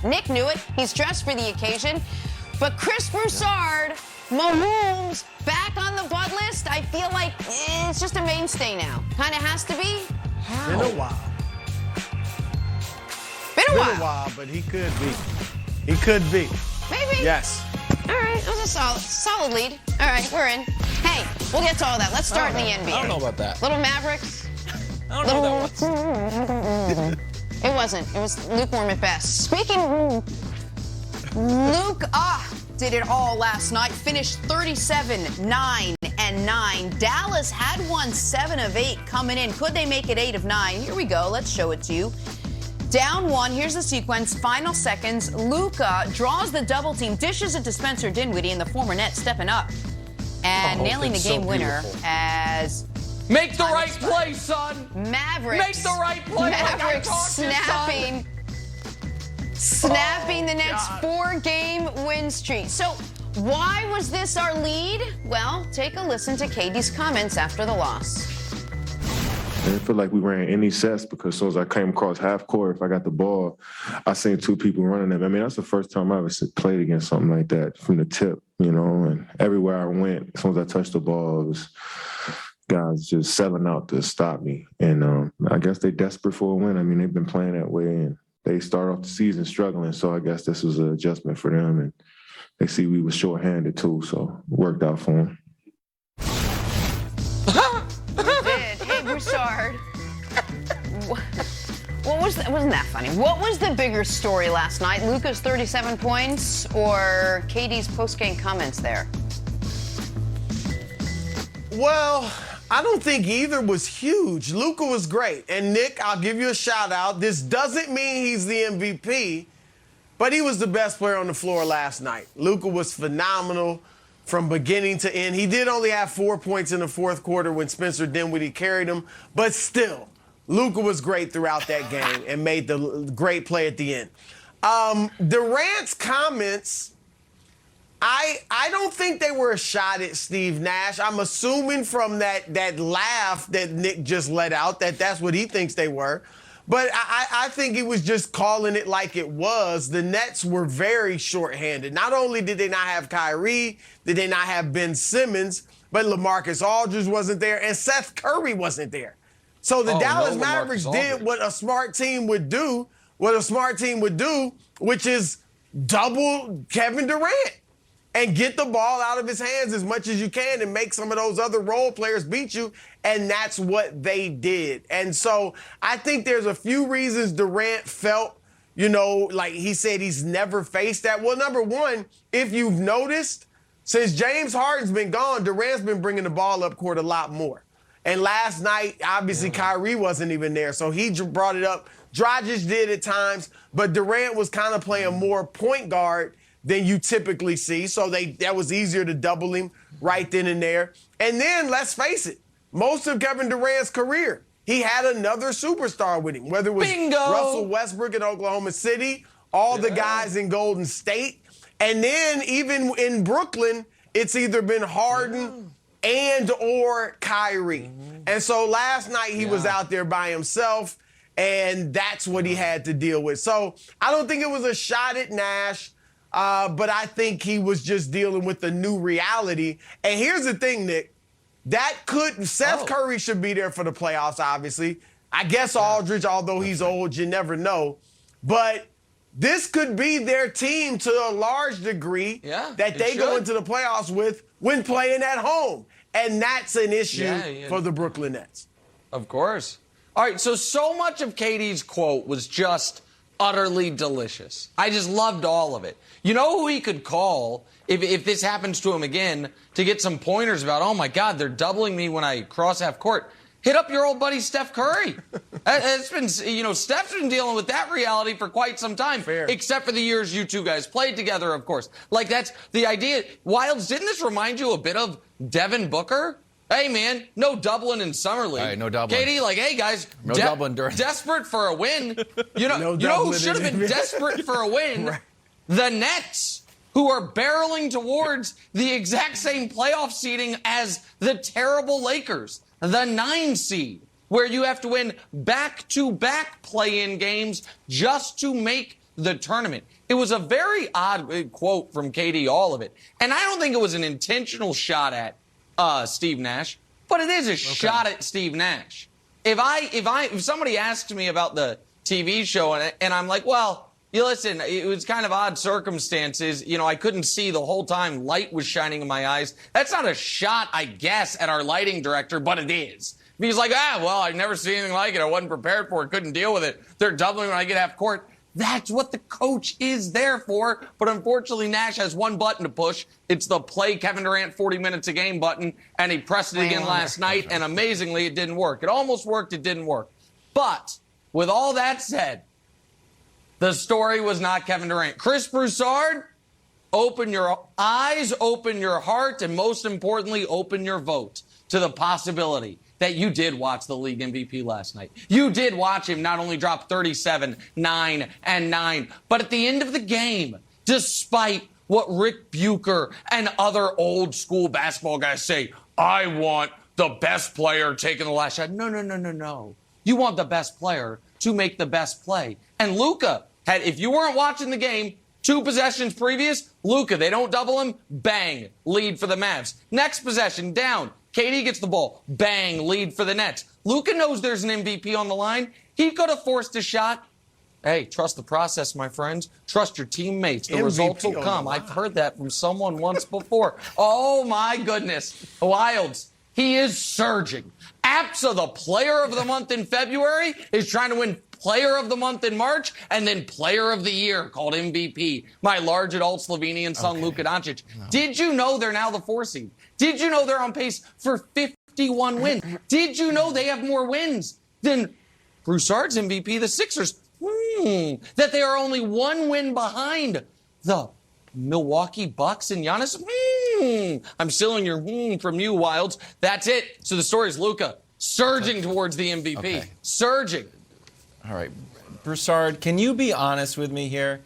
Nick knew it. He's dressed for the occasion. But Chris Broussard, Maroons, back on the Bud list. I feel like it's just a mainstay now. Kind of has to be. How? Been a while. Been a while, but he could be. He could be. Maybe. Yes. All right, that was a solid lead. All right, we're in. Hey, we'll get to all that. Let's start in the NBA. I don't know about that. Little Mavericks. I don't know what that was. It wasn't. It was lukewarm at best. Speaking of Luke, did it all last night. Finished 37-9-9. Dallas had won 7 of 8 coming in. Could they make it 8 of 9? Here we go. Let's show it to you. Down 1. Here's the sequence. Final seconds. Luka draws the double team, dishes it to Spencer Dinwiddie, and the former net stepping up and nailing the game winner as make the right play, son. Mavericks. Make the right play. Mavericks snapping the Nets' 4-game win streak. So why was this our lead? Well, take a listen to KD's comments after the loss. I didn't feel like we ran any sets because as soon as I came across half court, if I got the ball, I seen 2 people running them. I mean, that's the first time I ever played against something like that from the tip, you know, and everywhere I went, as soon as I touched the ball, it was guys just selling out to stop me. And I guess they're desperate for a win. I mean, they've been playing that way, and they started off the season struggling, so I guess this was an adjustment for them. And they see we were shorthanded too, so it worked out for them. Hey, Broussard. What was that? Wasn't that funny? What was the bigger story last night? Luka's 37 points or KD's post-game comments there? Well, I don't think either was huge. Luka was great. And Nick, I'll give you a shout out. This doesn't mean he's the MVP, but he was the best player on the floor last night. Luka was phenomenal from beginning to end. He did only have 4 points in the fourth quarter when Spencer Dinwiddie carried him, but still, Luka was great throughout that game and made the great play at the end. Durant's comments, I don't think they were a shot at Steve Nash. I'm assuming from that laugh that Nick just let out that that's what he thinks they were. But I think he was just calling it like it was. The Nets were very shorthanded. Not only did they not have Kyrie, did they not have Ben Simmons, but LaMarcus Aldridge wasn't there, and Seth Curry wasn't there. So the Dallas Mavericks did what a smart team would do, which is double Kevin Durant and get the ball out of his hands as much as you can and make some of those other role players beat you. And that's what they did. And so I think there's a few reasons Durant felt, you know, like he said he's never faced that. Well, number one, if you've noticed, since James Harden's been gone, Durant's been bringing the ball up court a lot more. And last night, obviously, Kyrie wasn't even there, so he brought it up. Dragic did at times, but Durant was kind of playing more point guard than you typically see, so that was easier to double him right then and there. And then, let's face it, most of Kevin Durant's career, he had another superstar with him, whether it was Russell Westbrook in Oklahoma City, all the guys in Golden State, and then even in Brooklyn, it's either been Harden and or Kyrie. And so last night he was out there by himself, and that's what he had to deal with. So I don't think it was a shot at Nash, but I think he was just dealing with the new reality. And here's the thing, Nick. Seth Curry should be there for the playoffs, obviously. I guess Aldridge, although he's old, you never know. But this could be their team to a large degree that they go into the playoffs with when playing at home. And that's an issue for the Brooklyn Nets. Of course. All right, so much of KD's quote was just utterly delicious. I just loved all of it. You know who he could call if this happens to him again to get some pointers about, oh, my God, they're doubling me when I cross half court? Hit up your old buddy Steph Curry. It's been, Steph's been dealing with that reality for quite some time. Fair. Except for the years you two guys played together, of course. Like, that's the idea. Wilds, didn't this remind you a bit of Devin Booker? Hey, man, no doubling in Summer League. All right, no doubling. KD, like, hey, guys, no doubling during. Desperate for a win. You know who should have been desperate for a win? Right. The Nets, who are barreling towards the exact same playoff seeding as the terrible Lakers. The 9 seed, where you have to win back-to-back play-in games just to make the tournament. It was a very odd quote from KD, all of it. And I don't think it was an intentional shot at Steve Nash, but it is a shot at Steve Nash. If somebody asks me about the TV show and I'm like, well, you listen, it was kind of odd circumstances. You know, I couldn't see the whole time. Light was shining in my eyes. That's not a shot, I guess, at our lighting director, but it is. He's like, well, I've never seen anything like it. I wasn't prepared for it. Couldn't deal with it. They're doubling when I get half court. That's what the coach is there for. But unfortunately, Nash has one button to push. It's the play Kevin Durant 40 minutes a game button. And he pressed it again last night. And amazingly, it didn't work. It almost worked. It didn't work. But with all that said, the story was not Kevin Durant. Chris Broussard, open your eyes, open your heart, and most importantly, open your vote to the possibility that you did watch the league MVP last night. You did watch him not only drop 37, 9, and 9, but at the end of the game, despite what Rick Bucher and other old school basketball guys say, I want the best player taking the last shot. No. You want the best player to make the best play. And Luka had, if you weren't watching the game, 2 possessions previous, Luka, they don't double him, bang, lead for the Mavs. Next possession, down, KD gets the ball, bang, lead for the Nets. Luka knows there's an MVP on the line. He could have forced a shot. Hey, trust the process, my friends. Trust your teammates. The MVP results will come. I've heard that from someone once before. Oh, my goodness. Wilds, he is surging. Apsa, the player of the month in February, is trying to win Player of the Month in March, and then Player of the Year called MVP. My large adult Slovenian son, Luka Doncic. No. Did you know they're now the 4 seed? Did you know they're on pace for 51 wins? Did you know they have more wins than Broussard's MVP, the Sixers? That they are only 1 win behind the Milwaukee Bucks and Giannis? I'm stealing your from you, Wilds. That's it. So the story is Luka surging towards the MVP. Okay. Surging. All right. Broussard, can you be honest with me here?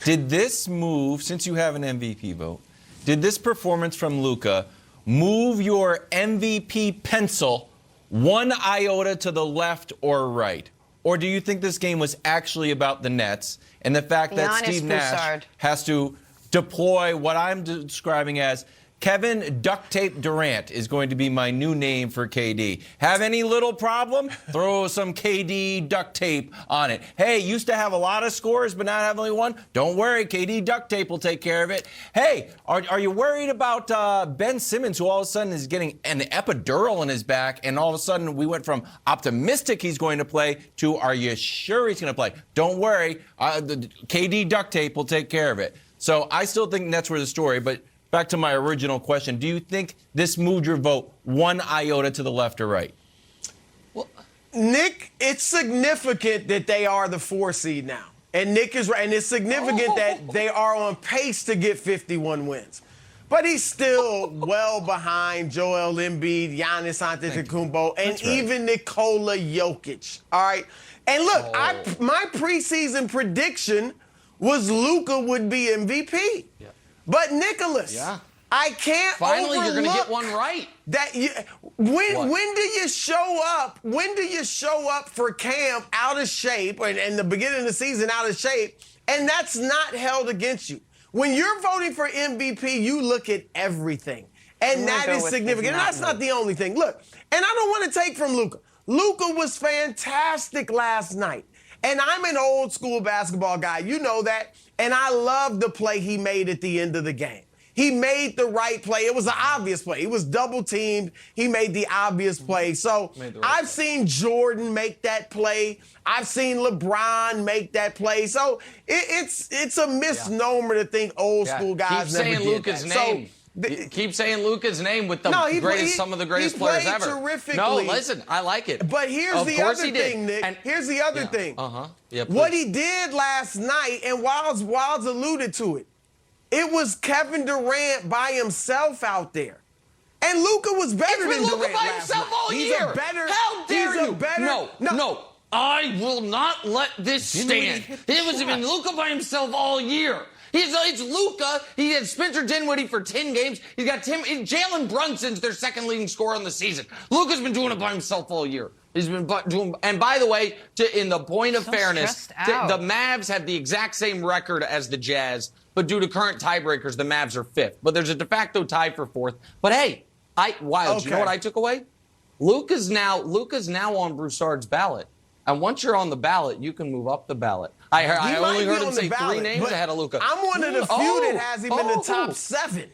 Did this move, since you have an MVP vote, did this performance from Luka move your MVP pencil 1 iota to the left or right? Or do you think this game was actually about the Nets and the fact that Steve Nash has to deploy what I'm describing as Kevin Duct Tape Durant is going to be my new name for KD. Have any little problem? Throw some KD duct tape on it. Hey, used to have a lot of scores, but now have only 1? Don't worry, KD duct tape will take care of it. Hey, are you worried about Ben Simmons, who all of a sudden is getting an epidural in his back, and all of a sudden we went from optimistic he's going to play to are you sure he's going to play? Don't worry, the KD duct tape will take care of it. So I still think that's where the story, but back to my original question. Do you think this moved your vote 1 iota to the left or right? Well, Nick, it's significant that they are the 4 seed now. And Nick is right. And it's significant that they are on pace to get 51 wins. But he's still well behind Joel Embiid, Giannis Antetokounmpo, and even Nikola Jokic. All right? And look, my preseason prediction was Luka would be MVP. Yeah. But Nicholas, I can't Finally, you're going to get one right. That when do you show up? When do you show up for camp out of shape and the beginning of the season out of shape? And that's not held against you. When you're voting for MVP, you look at everything, and that is significant. And that's not the only thing. Look, and I don't want to take from Luka. Luka was fantastic last night. And I'm an old school basketball guy. You know that. And I love the play he made at the end of the game. He made the right play. It was an obvious play. He was double teamed. He made the obvious play. So I've seen Jordan make that play. I've seen LeBron make that play. So it's a misnomer to think old school guys never did Luka's that. Name. Keep saying Luka's name with some of the greatest players ever. Terrifically. No, listen, I like it. But here's the other thing, Nick. And here's the other thing. Yeah, what he did last night, and Wilds alluded to it, it was Kevin Durant by himself out there. And Luka was better than Durant Luka by himself all year. How dare you? No. I will not let this stand. It been Luka by himself all year. It's Luka. He had Spencer Dinwiddie for 10 games. He's got Jalen Brunson's their second leading scorer on the season. Luka's been doing it by himself all year. He's been doing, and by the way, in the point of So fairness, stressed out. the Mavs have the exact same record as the Jazz, but due to current tiebreakers, the Mavs are 5th. But there's a de facto tie for 4th. But hey, Wild, you know what I took away? Luka's now on Broussard's ballot. And once you're on the ballot, you can move up the ballot. I only heard him say 3 names ahead of Luka. I'm one of the few that has him in the top 7.